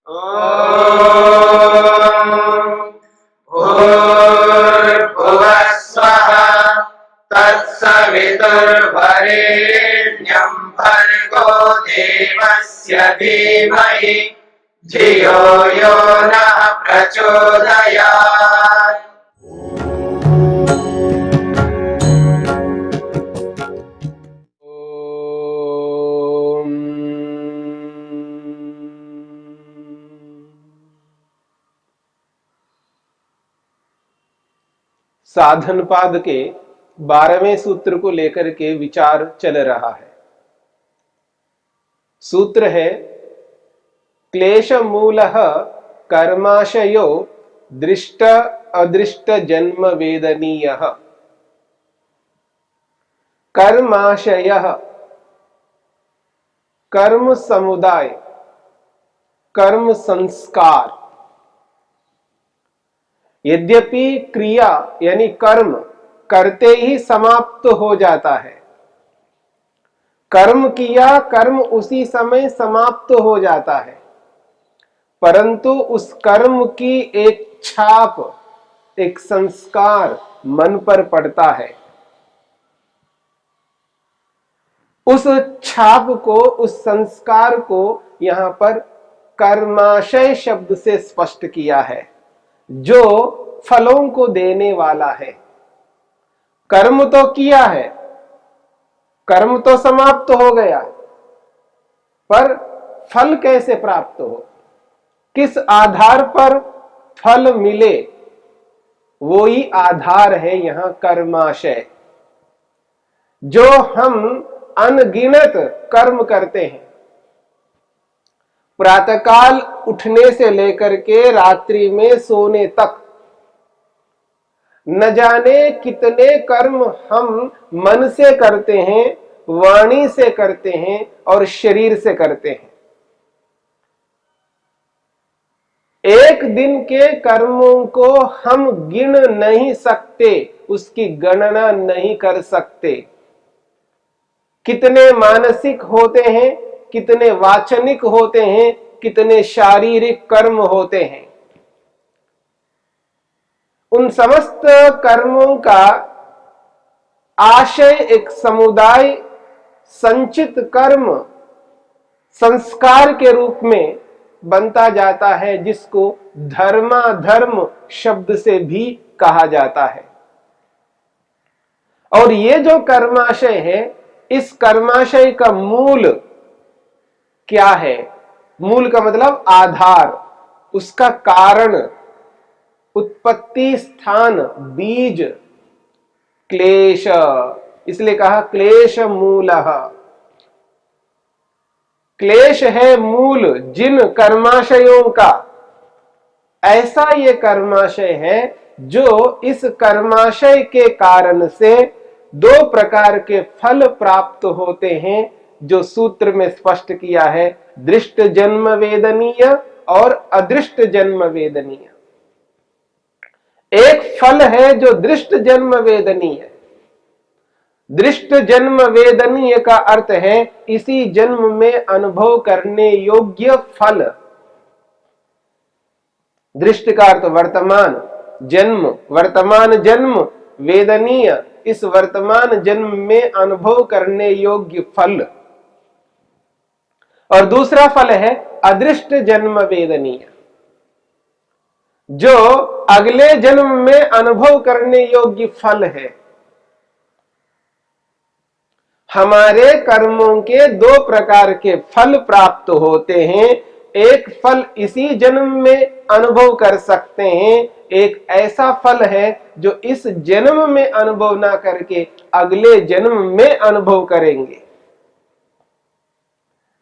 भूर्भुवः स्वः तत्सवितुर्वरेण्यं भर्गो देवस्य धीमहि धियो यो नः प्रचोदयात्। साधन पाद के 12वें सूत्र को लेकर के विचार चल रहा है। सूत्र है क्लेश मूलः कर्माशयो दृष्ट अदृष्ट जन्म वेदनीयः। कर्माशयः कर्म समुदाय, कर्म संस्कार। यद्यपि क्रिया यानी कर्म करते ही समाप्त हो जाता है, कर्म किया, कर्म उसी समय समाप्त हो जाता है, परंतु उस कर्म की एक छाप, एक संस्कार मन पर पड़ता है। उस छाप को, उस संस्कार को यहां पर कर्माशय शब्द से स्पष्ट किया है, जो फलों को देने वाला है। कर्म तो किया है, कर्म तो समाप्त हो गया, पर फल कैसे प्राप्त हो, किस आधार पर फल मिले, वो ही आधार है यहां कर्माशय। जो हम अनगिनत कर्म करते हैं, प्रातःकाल उठने से लेकर के रात्रि में सोने तक, न जाने कितने कर्म हम मन से करते हैं, वाणी से करते हैं और शरीर से करते हैं। एक दिन के कर्मों को हम गिन नहीं सकते, उसकी गणना नहीं कर सकते। कितने मानसिक होते हैं, कितने वाचनिक होते हैं, कितने शारीरिक कर्म होते हैं। उन समस्त कर्मों का आशय एक समुदाय संचित कर्म संस्कार के रूप में बनता जाता है, जिसको धर्माधर्म शब्द से भी कहा जाता है। और ये जो कर्माशय है, इस कर्माशय का मूल क्या है? मूल का मतलब आधार, उसका कारण, उत्पत्ति स्थान, बीज क्लेश, इसलिए कहा क्लेश मूलः। क्लेश है मूल जिन कर्माशयों का। ऐसा ये कर्माशय है जो इस कर्माशय के कारण से दो प्रकार के फल प्राप्त होते हैं, जो सूत्र में स्पष्ट किया है, दृष्ट जन्म वेदनीय और अदृष्ट जन्म वेदनीय। एक फल है जो दृष्ट जन्म वेदनीय। दृष्ट जन्म वेदनीय का अर्थ है इसी जन्म में अनुभव करने योग्य फल। दृष्ट का अर्थ वर्तमान जन्म, वर्तमान जन्म, वेदनीय इस वर्तमान जन्म में अनुभव करने योग्य फल। और दूसरा फल है अदृष्ट जन्म वेदनीय, जो अगले जन्म में अनुभव करने योग्य फल है। हमारे कर्मों के दो प्रकार के फल प्राप्त होते हैं। एक फल इसी जन्म में अनुभव कर सकते हैं, एक ऐसा फल है जो इस जन्म में अनुभव ना करके अगले जन्म में अनुभव करेंगे।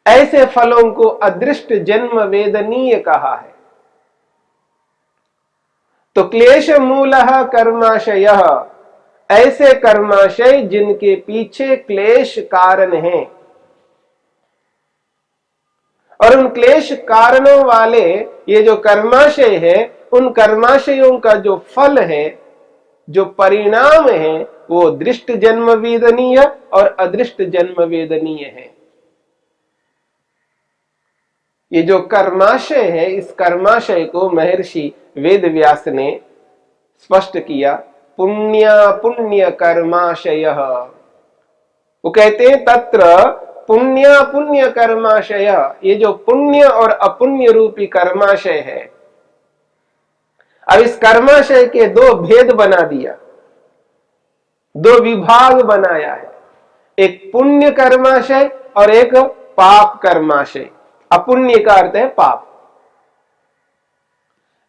ऐसे फलों को अदृष्ट जन्म वेदनीय कहा है। तो क्लेश मूलः कर्माशयः, ऐसे कर्माशय जिनके पीछे क्लेश कारण हैं, और उन क्लेश कारणों वाले ये जो कर्माशय है, उन कर्माशयों का जो फल है, जो परिणाम है, वो दृष्ट जन्म वेदनीय और अदृष्ट जन्म वेदनीय है। ये जो कर्माशय है, इस कर्माशय को महर्षि वेदव्यास ने स्पष्ट किया। पुण्य पुण्य कर्माशय, वो कहते हैं तत्र पुण्य पुण्य कर्माशय, ये जो पुण्य और अपुण्य रूपी कर्माशय है। अब इस कर्माशय के दो भेद बना दिया, दो विभाग बनाया है, एक पुण्य कर्माशय और एक पाप कर्माशय। अपुण्य का अर्थ है पाप।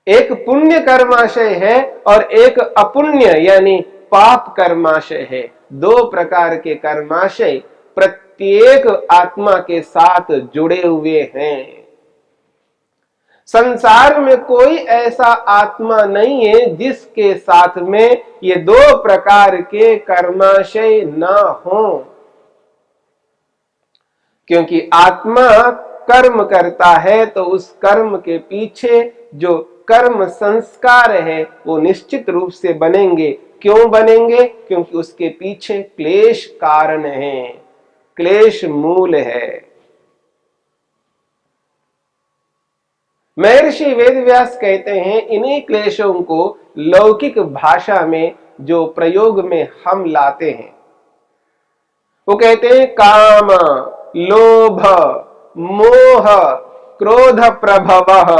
एक पुण्य कर्माशय है और एक अपुण्य यानी पाप कर्माशय है। दो प्रकार के कर्माशय प्रत्येक आत्मा के साथ जुड़े हुए हैं। संसार में कोई ऐसा आत्मा नहीं है जिसके साथ में ये दो प्रकार के कर्माशय ना हो, क्योंकि आत्मा कर्म करता है तो उस कर्म के पीछे जो कर्म संस्कार है वो निश्चित रूप से बनेंगे। क्यों बनेंगे? क्योंकि उसके पीछे क्लेश कारण है, क्लेश मूल है। महर्षि वेदव्यास कहते हैं इन्हीं क्लेशों को लौकिक भाषा में जो प्रयोग में हम लाते हैं वो कहते हैं काम, लोभ, मोह, क्रोध प्रभवः।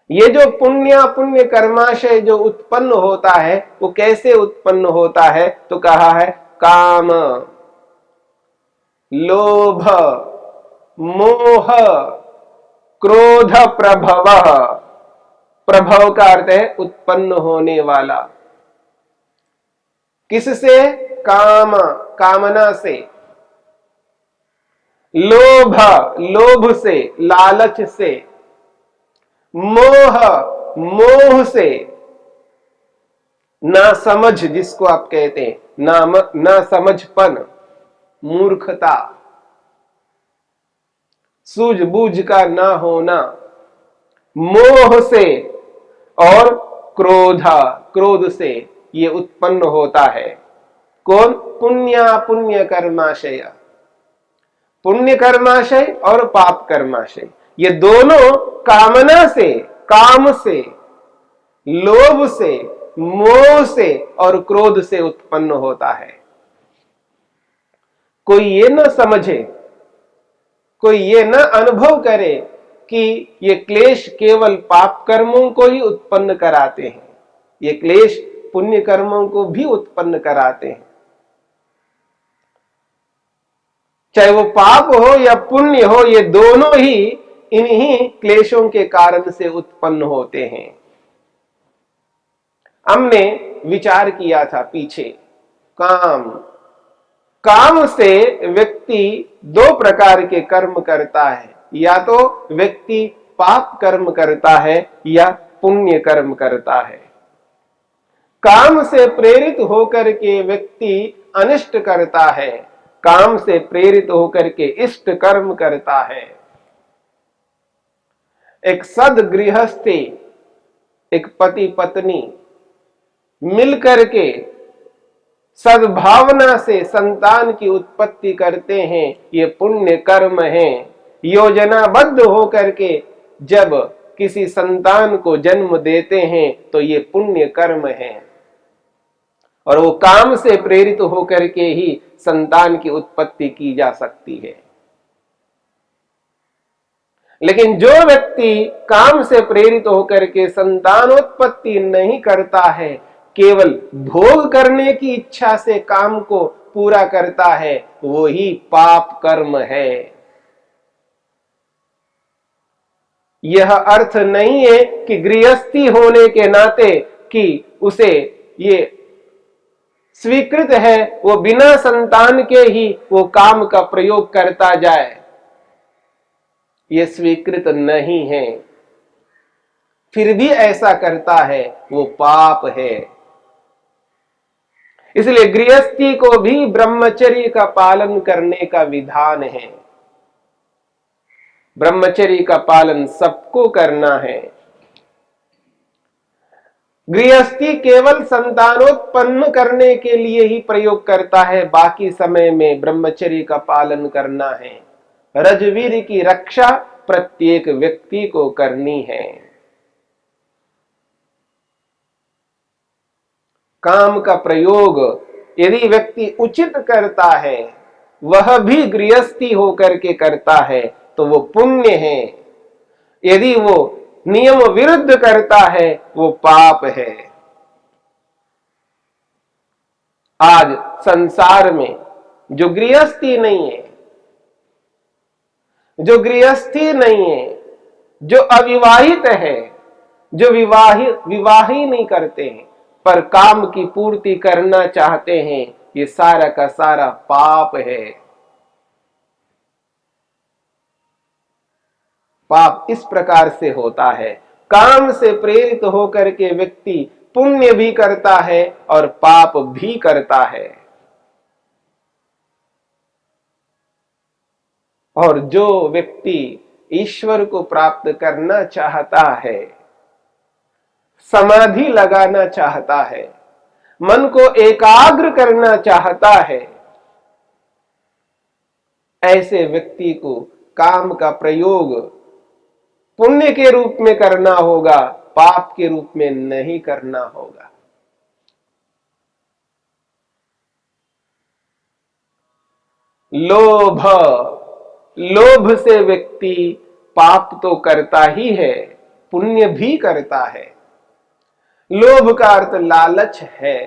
ये जो पुण्य पुण्य कर्माशय जो उत्पन्न होता है वो कैसे उत्पन्न होता है? तो कहा है काम, लोभ, मोह, क्रोध प्रभवः। प्रभव का अर्थ है उत्पन्न होने वाला। किससे? काम, कामना से। लोभ, लोभ से, लालच से। मोह, मोह से, ना समझ जिसको आप कहते हैं, ना समझपन, मूर्खता, सूझबूझ का ना होना, मोह से, और क्रोधा, क्रोध से ये उत्पन्न होता है। कौन? पुण्य पुण्य कर्माशय, पुण्य कर्माशय और पाप कर्माशय। ये दोनों कामना से, काम से, लोभ से, मोह से और क्रोध से उत्पन्न होता है। कोई ये न समझे, कोई ये न अनुभव करे कि ये क्लेश केवल पाप कर्मों को ही उत्पन्न कराते हैं, ये क्लेश पुण्य कर्मों को भी उत्पन्न कराते हैं। चाहे वो पाप हो या पुण्य हो, ये दोनों ही इन्हीं क्लेशों के कारण से उत्पन्न होते हैं। हमने विचार किया था पीछे, काम, काम से व्यक्ति दो प्रकार के कर्म करता है, या तो व्यक्ति पाप कर्म करता है या पुण्य कर्म करता है। काम से प्रेरित होकर के व्यक्ति अनिष्ट करता है, काम से प्रेरित होकर के इष्ट कर्म करता है। एक सद्गृहस्थी, एक पति पत्नी मिलकर के सद्भावना से संतान की उत्पत्ति करते हैं, ये पुण्य कर्म है। योजनाबद्ध होकर के जब किसी संतान को जन्म देते हैं तो ये पुण्य कर्म है, और वो काम से प्रेरित होकर के ही संतान की उत्पत्ति की जा सकती है। लेकिन जो व्यक्ति काम से प्रेरित होकर के संतानोत्पत्ति नहीं करता है, केवल भोग करने की इच्छा से काम को पूरा करता है, वो ही पाप कर्म है। यह अर्थ नहीं है कि गृहस्थी होने के नाते कि उसे ये स्वीकृत है वो बिना संतान के ही वो काम का प्रयोग करता जाए, ये स्वीकृत नहीं है। फिर भी ऐसा करता है वो पाप है। इसलिए गृहस्थी को भी ब्रह्मचर्य का पालन करने का विधान है। ब्रह्मचर्य का पालन सबको करना है। गृहस्थी केवल संतानोत्पन्न करने के लिए ही प्रयोग करता है, बाकी समय में ब्रह्मचर्य का पालन करना है। रजवीर की रक्षा प्रत्येक व्यक्ति को करनी है। काम का प्रयोग यदि व्यक्ति उचित करता है, वह भी गृहस्थी होकर के करता है तो वो पुण्य है। यदि वो नियम विरुद्ध करता है वो पाप है। आज संसार में जो गृहस्थी नहीं है, जो अविवाहित है, जो विवाह ही नहीं करते हैं पर काम की पूर्ति करना चाहते हैं, ये सारा का सारा पाप है। पाप इस प्रकार से होता है, काम से प्रेरित होकर के व्यक्ति पुण्य भी करता है और पाप भी करता है। और जो व्यक्ति ईश्वर को प्राप्त करना चाहता है, समाधि लगाना चाहता है, मन को एकाग्र करना चाहता है, ऐसे व्यक्ति को काम का प्रयोग पुण्य के रूप में करना होगा, पाप के रूप में नहीं करना होगा। लोभ से व्यक्ति पाप तो करता ही है, पुण्य भी करता है। लोभ का अर्थ लालच है।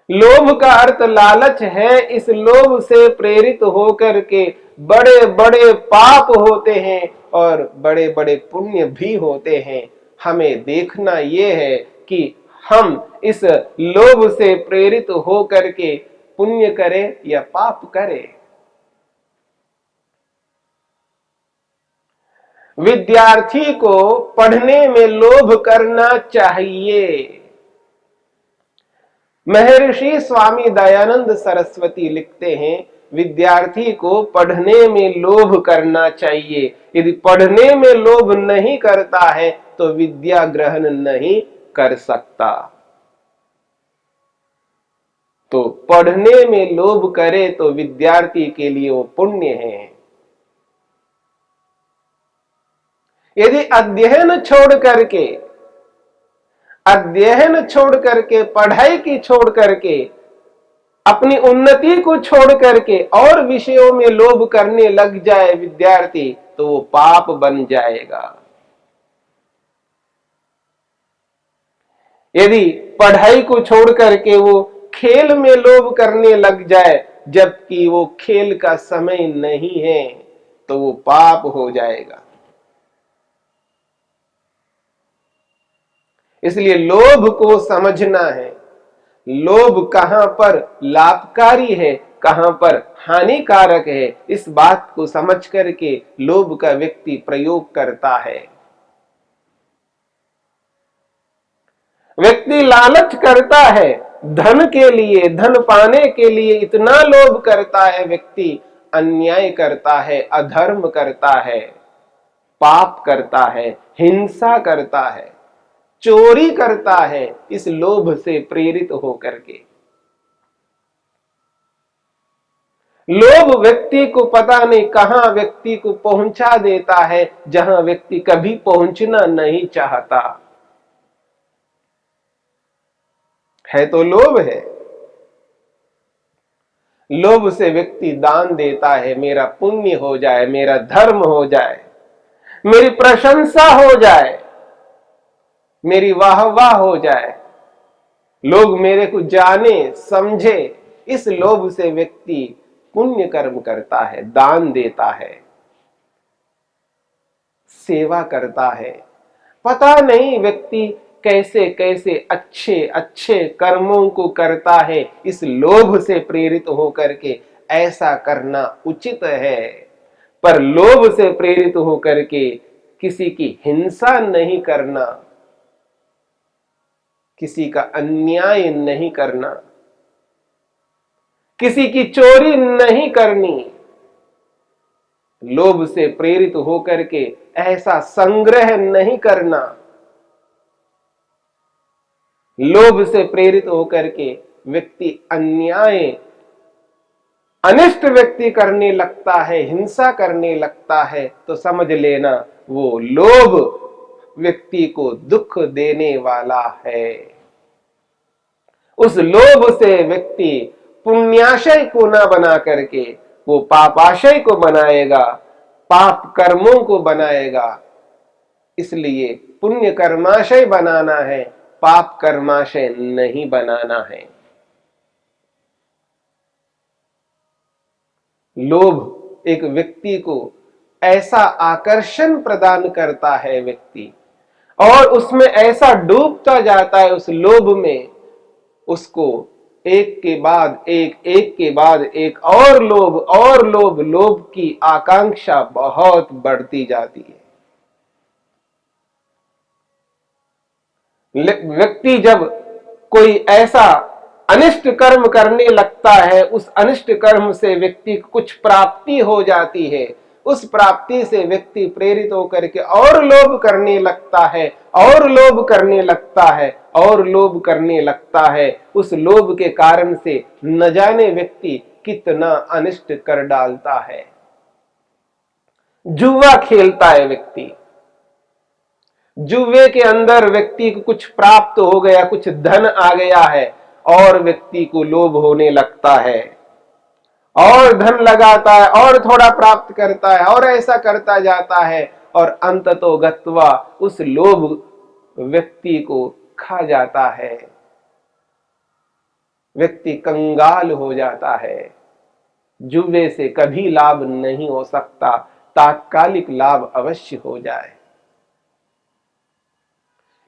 लोभ का अर्थ लालच है। इस लोभ से प्रेरित होकर के बड़े बड़े पाप होते हैं और बड़े बड़े पुण्य भी होते हैं। हमें देखना यह है कि हम इस लोभ से प्रेरित होकर के पुण्य करें या पाप करें। विद्यार्थी को पढ़ने में लोभ करना चाहिए। महर्षि स्वामी दयानंद सरस्वती लिखते हैं, विद्यार्थी को पढ़ने में लोभ करना चाहिए। यदि पढ़ने में लोभ नहीं करता है तो विद्या ग्रहण नहीं कर सकता। तो पढ़ने में लोभ करे तो विद्यार्थी के लिए वो पुण्य है। यदि अध्ययन छोड़ करके पढ़ाई की छोड़ करके अपनी उन्नति को छोड़ करके और विषयों में लोभ करने लग जाए विद्यार्थी, तो वो पाप बन जाएगा। यदि पढ़ाई को छोड़ करके वो खेल में लोभ करने लग जाए जबकि वो खेल का समय नहीं है, तो वो पाप हो जाएगा। इसलिए लोभ को समझना है। लोभ कहां पर लाभकारी है, कहां पर हानिकारक है, इस बात को समझ करके लोभ का व्यक्ति प्रयोग करता है। व्यक्ति लालच करता है धन के लिए, धन पाने के लिए इतना लोभ करता है, व्यक्ति अन्याय करता है, अधर्म करता है, पाप करता है, हिंसा करता है, चोरी करता है, इस लोभ से प्रेरित होकर के। लोभ व्यक्ति को पता नहीं कहां व्यक्ति को पहुंचा देता है, जहां व्यक्ति कभी पहुंचना नहीं चाहता है। तो लोभ है। लोभ से व्यक्ति दान देता है, मेरा पुण्य हो जाए, मेरा धर्म हो जाए, मेरी प्रशंसा हो जाए, मेरी वाहवाह हो जाए, लोग मेरे को जाने समझे। इस लोभ से व्यक्ति पुण्य कर्म करता है, दान देता है, सेवा करता है। पता नहीं व्यक्ति कैसे कैसे अच्छे अच्छे कर्मों को करता है, इस लोभ से प्रेरित होकर के। ऐसा करना उचित है, पर लोभ से प्रेरित होकर के किसी की हिंसा नहीं करना, किसी का अन्याय नहीं करना, किसी की चोरी नहीं करनी। लोभ से प्रेरित होकर के ऐसा संग्रह नहीं करना। लोभ से प्रेरित होकर के व्यक्ति अन्याय अनिष्ट व्यक्ति करने लगता है, हिंसा करने लगता है, तो समझ लेना वो लोभ व्यक्ति को दुख देने वाला है। उस लोभ से व्यक्ति पुण्याशय को न बना करके वो पापाशय को बनाएगा, पाप कर्मों को बनाएगा। इसलिए पुण्य कर्माशय बनाना है, पाप कर्माशय नहीं बनाना है। लोभ एक व्यक्ति को ऐसा आकर्षण प्रदान करता है व्यक्ति, और उसमें ऐसा डूबता जाता है उस लोभ में, उसको एक के बाद एक, एक के बाद एक और लोभ और लोभ, लोभ की आकांक्षा बहुत बढ़ती जाती है। व्यक्ति जब कोई ऐसा अनिष्ट कर्म करने लगता है, उस अनिष्ट कर्म से व्यक्ति को कुछ प्राप्ति हो जाती है, उस प्राप्ति से व्यक्ति प्रेरित होकर के और लोभ करने लगता है, और लोभ करने लगता है, और लोभ करने लगता है। उस लोभ के कारण से न जाने व्यक्ति कितना अनिष्ट कर डालता है। जुआ खेलता है व्यक्ति, जुए के अंदर व्यक्ति को कुछ प्राप्त हो गया, कुछ धन आ गया है, और व्यक्ति को लोभ होने लगता है, और धन लगाता है, और थोड़ा प्राप्त करता है, और ऐसा करता जाता है, और अंततो गत्वा उस लोभ व्यक्ति को खा जाता है। व्यक्ति कंगाल हो जाता है। जुए से कभी लाभ नहीं हो सकता, तात्कालिक लाभ अवश्य हो जाए।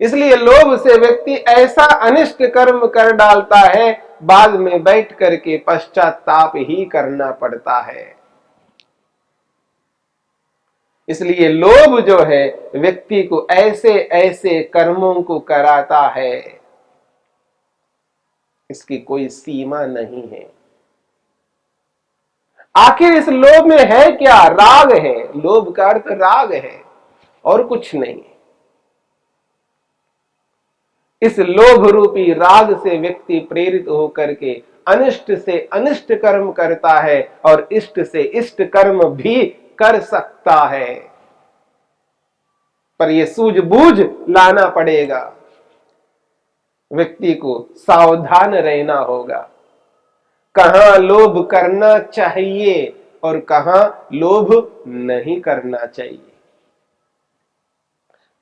इसलिए लोभ से व्यक्ति ऐसा अनिष्ट कर्म कर डालता है, बाद में बैठ करके पश्चाताप ही करना पड़ता है। इसलिए लोभ जो है व्यक्ति को ऐसे ऐसे कर्मों को कराता है, इसकी कोई सीमा नहीं है। आखिर इस लोभ में है क्या? राग है। लोभ का अर्थ राग है और कुछ नहीं। इस लोभ रूपी राग से व्यक्ति प्रेरित होकर के अनिष्ट से अनिष्ट कर्म करता है, और इष्ट से इष्ट कर्म भी कर सकता है, पर यह सूझबूझ लाना पड़ेगा। व्यक्ति को सावधान रहना होगा, कहां लोभ करना चाहिए और कहां लोभ नहीं करना चाहिए,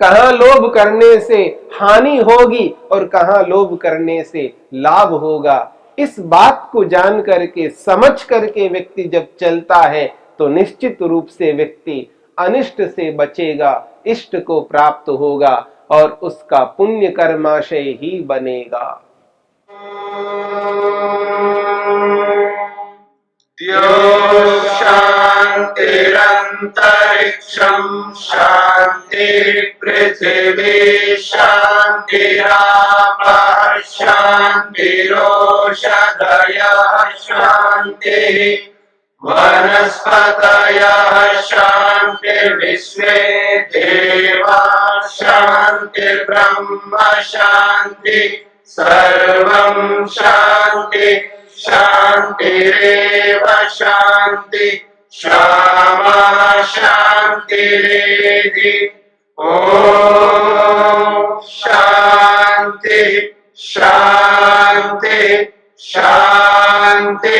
कहां लोभ करने से हानि होगी और कहां लोभ करने से लाभ होगा। इस बात को जान करके, समझ करके व्यक्ति जब चलता है, तो निश्चित रूप से व्यक्ति अनिष्ट से बचेगा, इष्ट को प्राप्त होगा, और उसका पुण्य कर्माशय ही बनेगा। शांतिरंतरिक्षं शांति पृथिवी शांतिरापः शांतिरोषधयः शांतिः वनस्पतयः शांतिर्विश्वे देवाः शांतिर्ब्रह्म शांति सर्वं शांति शांतिरेव शांति क्षमा शांतिरेधि। ओम शांति शांति शांति।